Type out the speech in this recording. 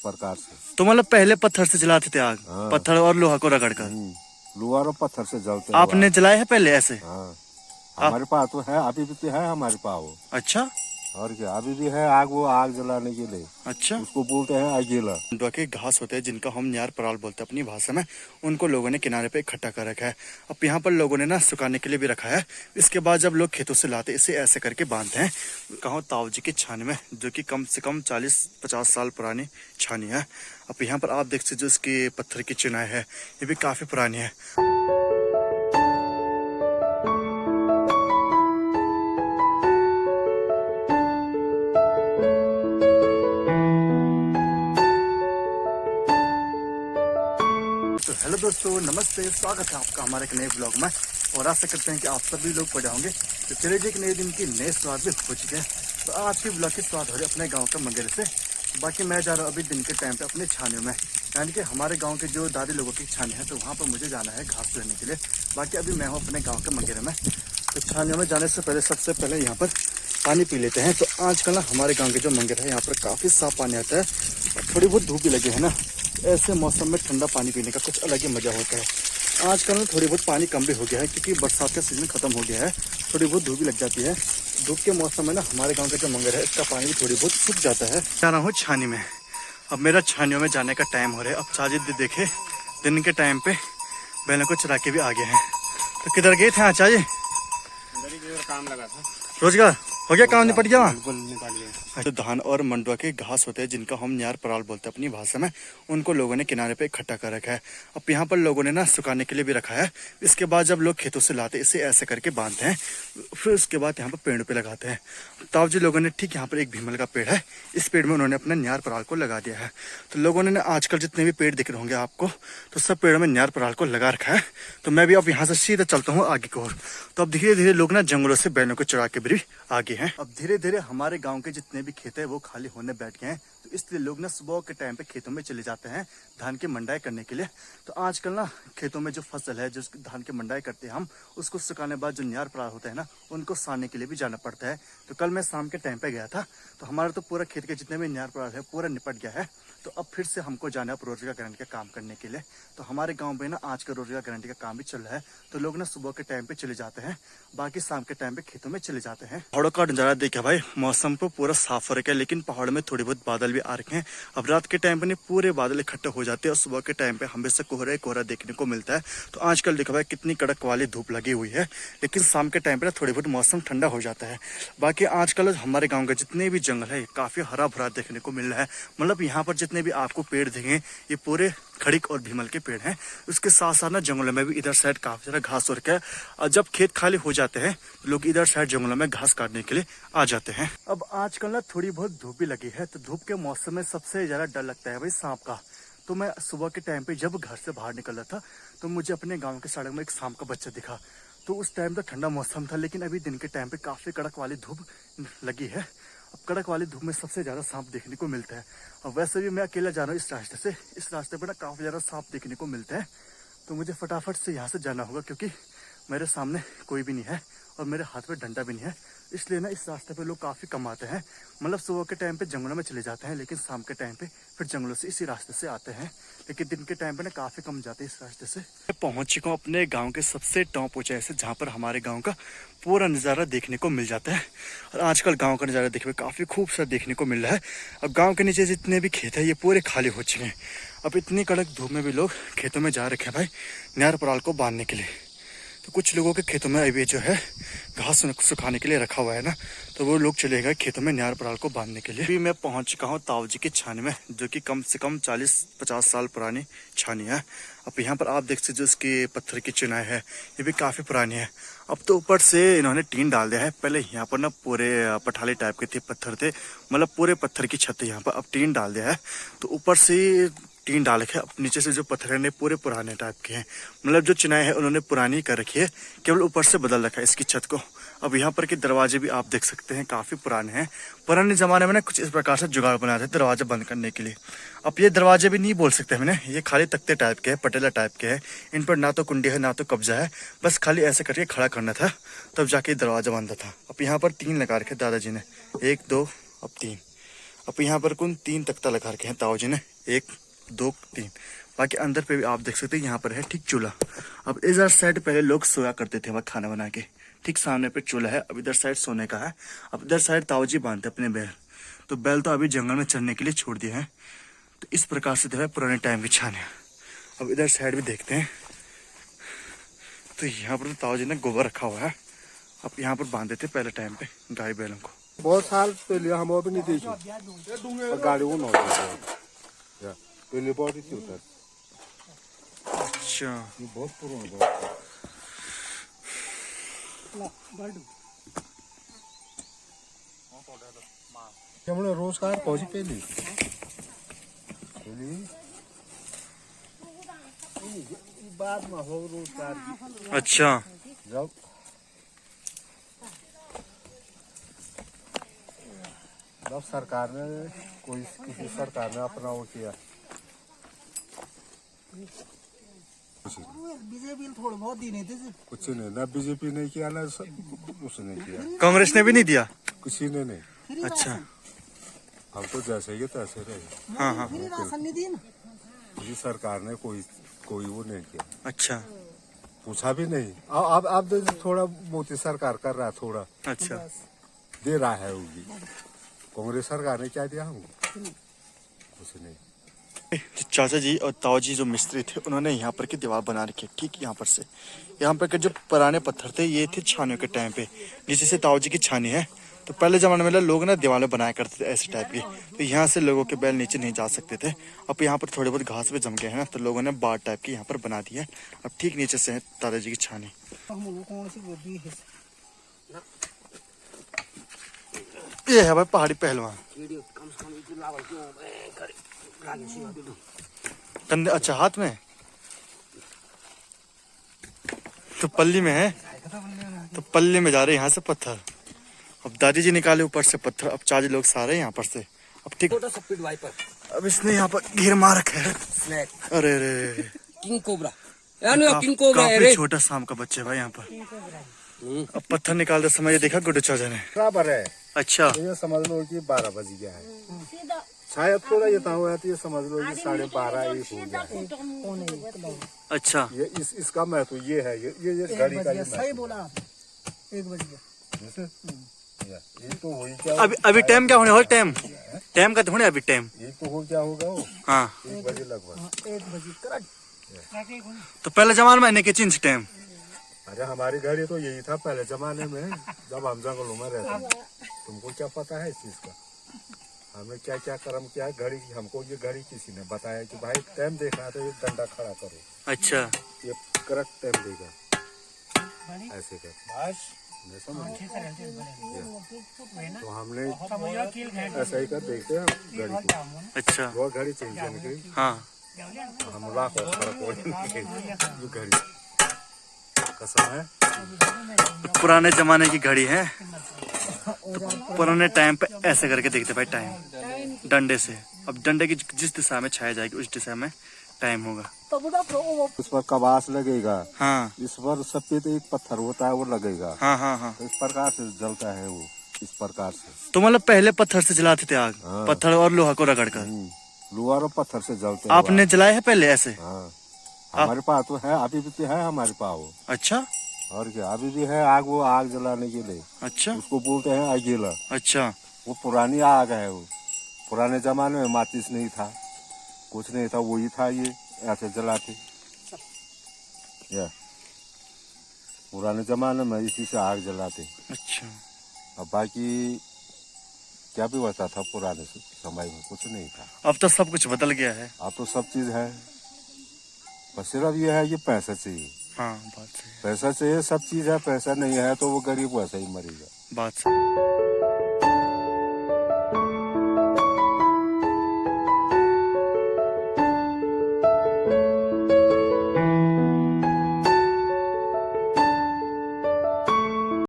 प्रकार से। तो मतलब पहले पत्थर से जलाते थे आग? हाँ। पत्थर और लोहा को रगड़ कर। लोहा और पत्थर से जलते हैं आपने जलाए है पहले ऐसे? हाँ, आप? हमारे पास तो है, अभी भी तो है हमारे पास वो। अच्छा। और क्या, अभी भी है आग, वो आग जलाने के लिए। अच्छा। उसको बोलते हैं अकेला। मंडुआ के घास होते हैं जिनका हम न्यार पराल बोलते हैं अपनी भाषा में, उनको लोगों ने किनारे पे इकट्ठा कर रखा है। अब यहाँ पर लोगों ने ना सुखाने के लिए भी रखा है। इसके बाद जब लोग खेतों से लाते इसे ऐसे करके बांधते हैं। कहो ताऊ जी की छानी में, जो कि कम से कम 40-50 साल पुरानी छानी है। अब यहाँ पर आप देख सकते जो इसकी पत्थर की चिनाई है ये भी काफी पुरानी है। तो हेलो दोस्तों, नमस्ते, स्वागत है आपका हमारे एक नए ब्लॉग में। और आशा करते हैं कि आप सभी लोग बढ़िया होंगे। तो चलिए जी, एक नए दिन की नए स्वाद भी हो चुके हैं। तो आज की ब्लॉग की स्वाद हो रही है अपने गांव के मंगेरे से। बाकी मैं जा रहा हूँ अभी दिन के टाइम पे अपने छानियों में, यानी कि हमारे गांव के जो दादी लोगों की छानी है, तो वहाँ पर मुझे जाना है घास लेने के लिए। बाकी अभी मैं हूँ अपने गाँव के मंगेरे में। तो छानियों में जाने से पहले सबसे पहले यहाँ पर पानी पी लेते हैं। तो आजकल ना हमारे गाँव के जो मंगेर है यहाँ पर काफ़ी साफ पानी आता है। और थोड़ी बहुत धूप भी लगी है ना, ऐसे मौसम में ठंडा पानी पीने का कुछ अलग ही मजा होता है। आजकल में थोड़ी बहुत पानी कम भी हो गया है क्योंकि बरसात का सीजन खत्म हो गया है। थोड़ी बहुत धूप भी लग जाती है। धूप के मौसम में ना हमारे गांव का जो मंगेर है इसका पानी भी थोड़ी बहुत सूख जाता है। जा रहा हूँ छानी में। अब मेरा छानियों में जाने का टाइम हो रहा है। अब चाची देखे दिन के टाइम पे बैलों को चरा के भी आ गए हैं। तो किधर गए थे चाची? काम लगा था। रोजगार हो गया, काम निपट गया? बिल्कुल निपट गया। जो धान और मंडुआ के घास होते हैं जिनका हम न्यार पराल बोलते हैं अपनी भाषा में, उनको लोगों ने किनारे पे इकट्ठा कर रखा है। अब यहाँ पर लोगों ने ना सुखाने के लिए भी रखा है। इसके बाद जब लोग खेतों से लाते इसे ऐसे करके बांधते हैं, फिर उसके बाद यहाँ पर पेड़ पे लगाते हैं। ताऊ जी लोगों ने ठीक यहाँ पर एक भीमल का पेड़ है, इस पेड़ में उन्होंने अपना न्यार पराल को लगा दिया है। तो लोगों ने आजकल जितने भी पेड़ दिख रहे होंगे आपको, तो सब पेड़ों में न्यार पराल को लगा रखा है। तो मैं भी अब यहाँ से सीधा चलता हूँ आगे की ओर। तो अब धीरे धीरे लोग ना जंगलों से बैलों को चढ़ा के भी आगे हैं। अब धीरे धीरे हमारे गाँव के जितने भी खेत है वो खाली होने बैठ गए हैं। तो इसलिए लोग ना सुबह के टाइम पे खेतों में चले जाते हैं धान की मंडाई करने के लिए। तो आजकल ना खेतों में जो फसल है, जो धान की मंडाई करते हैं हम, उसको सुखाने बाद जो न्यार पराल होता है ना, उनको सानने के लिए भी जाना पड़ता है। तो कल मैं शाम के टाइम पे गया था, तो हमारा तो पूरा खेत के जितने भी न्यार पराल है पूरा निपट गया है। तो अब फिर से हमको जाना है रोजगार गारंटी का काम करने के लिए। तो हमारे गाँव में ना आज का रोजगार गारंटी का काम भी चल रहा है। तो लोग ना सुबह के टाइम पे चले जाते हैं, बाकी शाम के टाइम पे खेतों में चले जाते हैं। पहाड़ों का नजारा देखा भाई, मौसम को पूरा साफ हो रखा है, लेकिन पहाड़ में थोड़ी बहुत बादल भी आ रखे हैं। अब रात के टाइम पे नहीं पूरे बादल इकट्ठे हो जाते हैं और सुबह के टाइम पे हमेशा कोहरा कोहरा देखने को मिलता है। तो आजकल देखा भाई कितनी कड़क वाली धूप लगी हुई है, लेकिन शाम के टाइम पे ना थोड़ी बहुत मौसम ठंडा हो जाता है। बाकी आजकल हमारे गाँव के जितने भी जंगल है काफी हरा भरा देखने को मिल रहा है। मतलब यहाँ पर जितने भी आपको पेड़ देंगे ये पूरे खड़िक और भीमल के पेड़ हैं। उसके साथ साथ ना जंगलों में भी इधर साइड काफी सारा घास हो रखा है। और जब खेत खाली हो जाते हैं लोग इधर साइड जंगलों में घास काटने के लिए आ जाते हैं। अब आजकल ना थोड़ी बहुत धूप भी लगी है, तो धूप के मौसम में सबसे ज्यादा डर लगता है भाई सांप का। तो मैं सुबह के टाइम पे जब घर से बाहर निकल रहा था तो मुझे अपने गाँव के सड़क में एक सांप का बच्चा दिखा। तो उस टाइम तो ठंडा मौसम था, लेकिन अभी दिन के टाइम पे काफी कड़क वाली धूप लगी है। अब कड़क वाली धूप में सबसे ज्यादा सांप देखने को मिलता है। और वैसे भी मैं अकेला जा रहा हूँ इस रास्ते से, इस रास्ते पर ना काफी ज्यादा सांप देखने को मिलते हैं। तो मुझे फटाफट से यहाँ से जाना होगा क्योंकि मेरे सामने कोई भी नहीं है और मेरे हाथ में डंडा भी नहीं है। इसलिए ना इस रास्ते पे लोग काफी कम आते हैं। मतलब सुबह के टाइम पे जंगलों में चले जाते हैं, लेकिन शाम के टाइम पे फिर जंगलों से इसी रास्ते से आते हैं। लेकिन दिन के टाइम पे ना काफी कम जाते हैं इस रास्ते से। मैं पहुंच चुका हूँ अपने गाँव के सबसे टॉप ऊंचाई से, जहाँ पर हमारे गाँव का पूरा नज़ारा देखने को मिल जाता है। और आजकल गाँव का नज़ारा देखने में काफी खूबसूरत देखने को मिल रहा है। अब गाँव के नीचे जितने भी खेत है ये पूरे खाली हो चुके हैं। अब इतनी कड़क धूप में भी लोग खेतों में जा रखे हैं भाई न्यार पराल को बांधने के लिए। तो कुछ लोगों के खेतों में अभी जो है घास सुखाने के लिए रखा हुआ है ना, तो वो लोग चले गए खेतों में न्यार पराल को बांधने के लिए। अभी मैं पहुंच चुका हूँ ताऊ जी की छानी में, जो कि कम से कम 40-50 साल पुरानी छानी है। अब यहाँ पर आप देख सकते जो इसकी पत्थर की चिनाई है ये भी काफ़ी पुरानी है। अब तो ऊपर से इन्होंने टीन डाल दिया है। पहले यहाँ पर ना पूरे पठाली टाइप के थे, पत्थर थे, मतलब पूरे पत्थर की छत है। यहाँ पर अब टीन डाल दिया है, तो ऊपर से टीन डाल रखे। अब नीचे से जो पत्थर है पूरे पुराने टाइप के हैं। मतलब जो चिनाई है उन्होंने पुरानी कर रखी है, केवल ऊपर से बदल रखा है इसकी छत को। अब यहाँ पर के दरवाजे भी आप देख सकते हैं काफी पुराने हैं। पुराने जमाने में ना कुछ इस प्रकार से जुगाड़ बनाए थे दरवाजे बंद करने के लिए। अब ये दरवाजे भी नहीं बोल सकते हमने, ये खाली तख्ते टाइप के हैं, पटेला टाइप के हैं। इन पर ना तो कुंडी है ना तो कब्जा है, बस खाली ऐसे करके खड़ा करना था, तब जाके दरवाजा बंद था। अब यहाँ पर 3 लगा रखे दादाजी ने, 1 2 अब 3। अब यहाँ पर कुल 3 तख्ता लगा रखे हैं ताऊ जी ने, 1 2 3। बाकी अंदर पे भी आप देख सकते हैं यहाँ पर है ठीक चूल्हा। अब इधर साइड पहले लोग सोया करते थे वह खाना बना के, ठीक सामने पे चूल्हा है। अब इधर साइड सोने का है। अब इधर साइड ताऊ जी बांधते अपने बैल, तो बैल तो अभी जंगल में चरने के लिए छोड़ दिए हैं। तो इस प्रकार से जो है पुराने टाइम की छाने। अब इधर साइड भी देखते हैं, तो यहाँ पर ताऊ जी ने गोबर रखा हुआ है। अब यहाँ पर बांधे थे पहले टाइम पे गाय बैलों को। बहुत साल पहले हम अभी नहीं देखे और गाड़ी वो नौ पहले बहुत ही उधर। अच्छा, ये बहुत पुराना हमने रोजगार पहुंची पहली बाद में हो रोजगार। अच्छा, जब सरकार ने किसी सरकार ने अपना वो किया, बीजेपी थोड़ा बहुत दी नहीं थे, कुछ नहीं, ना बीजेपी ने किया ना उसने किया, कांग्रेस ने भी नहीं दिया, किसी ने नहीं। अच्छा, हम तो जैसे ही तैसे रहे। हाँ हाँ, राशन नहीं दिया ना, किसी सरकार ने कोई वो नहीं किया, अच्छा, पूछा भी नहीं। अब थोड़ा मोदी सरकार कर रहा है, थोड़ा अच्छा, दे रहा है होगी। कांग्रेस सरकार ने क्या दिया हमको? कुछ नहीं। चाचा जी और ताऊ जी जो मिस्त्री थे उन्होंने यहाँ पर की दीवार बना रखी है, ठीक यहाँ पर से। यहाँ पर के जो पुराने पत्थर थे ये थे छानियों के टाइम पे, जिसे से ताऊ जी की छानी है। तो पहले जमाने में लोग ना दीवारें बनाया करते थे ऐसे टाइप की, तो यहाँ से लोगों के बैल नीचे नहीं जा सकते थे। अब यहाँ पर थोड़े बहुत घास भी जम गए हैं ना, तो लोगों ने बाड़ टाइप की यहाँ पर बना दी है। अब ठीक नीचे से है दादाजी की छानी। ये है भाई पहाड़ी पहलवान कंधे, अच्छा हाथ में तो पल्ली में है, तो पल्ली में जा रहे यहाँ से पत्थर। अब दादी जी निकाले ऊपर से पत्थर, अब चाची लोग सारे यहाँ पर से। अब ठीक, अब इसने यहाँ पर घेर मार रखा है। अरे अरे किंग कोबरा, काफी छोटा शाम का बच्चा है भाई यहाँ पर। अब पत्थर निकालते समय ये देखा गुड्डू चाचा ने। बराबर है। अच्छा, ये समझ लो कि 12 बज गया है, शायद थोड़ा ये हुआ है, तो ये समझ लो कि 12:30 1 हो गया है। अच्छा, ये इसका महत्व ये है, ये घड़ी का सही बोला आप, 1 बज गया। ये तो हो ही क्या, अभी टाइम क्या होने वाला, टाइम का तो होने अभी टाइम। ये तो हो क्या होगा वो, हाँ 1 बजे लगभग। 1 बजे करेक्ट। तो पहले जमाने में इन्हें चेंज टाइम। अरे हमारी घड़ी तो यही था पहले जमाने में, जब हम जंगलों में रहते। तुमको क्या पता है इस चीज का? हमने क्या क्या कर्म किया घड़ी, हमको ये घड़ी किसी ने बताया कि भाई टाइम देखना है तो ये डंडा खड़ा करो। अच्छा, ये करेक्ट टाइम देगा, ऐसे कर समझ। तो हमने ऐसा ही कर देखते हैं घड़ी को। अच्छा, वो घड़ी चेंज करने की, हाँ, हम लाखों फर्क हो घड़ी कसम है। पुराने जमाने की घड़ी है, तो पुराने टाइम पे ऐसे करके देखते भाई टाइम डंडे से। अब डंडे की जिस दिशा में छाया जाएगी उस दिशा में टाइम होगा। इस पर कबास लगेगा, हाँ, इस पर सफेद एक पत्थर होता है वो लगेगा। हाँ हाँ हाँ, तो इस प्रकार से जलता है वो, इस प्रकार से। तो मतलब पहले पत्थर से जलाते थे आग, हाँ। पत्थर और लोहा को रगड़ कर। लोहा और पत्थर से जलते हैं आपने जलाए है पहले ऐसे? हाँ, हमारे पास तो है, अभी भी है हमारे पास वो। अच्छा, और क्या, अभी भी है आग, वो आग जलाने के लिए। अच्छा, उसको बोलते हैं अगेला। अच्छा, वो पुरानी आग है वो। पुराने जमाने में माचिस नहीं था, कुछ नहीं था, वही था, ये ऐसे जलाते। या पुराने जमाने में इसी से आग जलाते। अच्छा। अब बाकी क्या भी होता था पुराने समय में, कुछ नहीं था। अब तो सब कुछ बदल गया है। अब तो सब चीज है, बस सिर्फ ये है, ये पैसा चाहिए। हाँ, बात सही है, पैसा चाहिए, सब चीज है। पैसा नहीं है तो वो गरीब वैसे ही मरेगा। बात सही।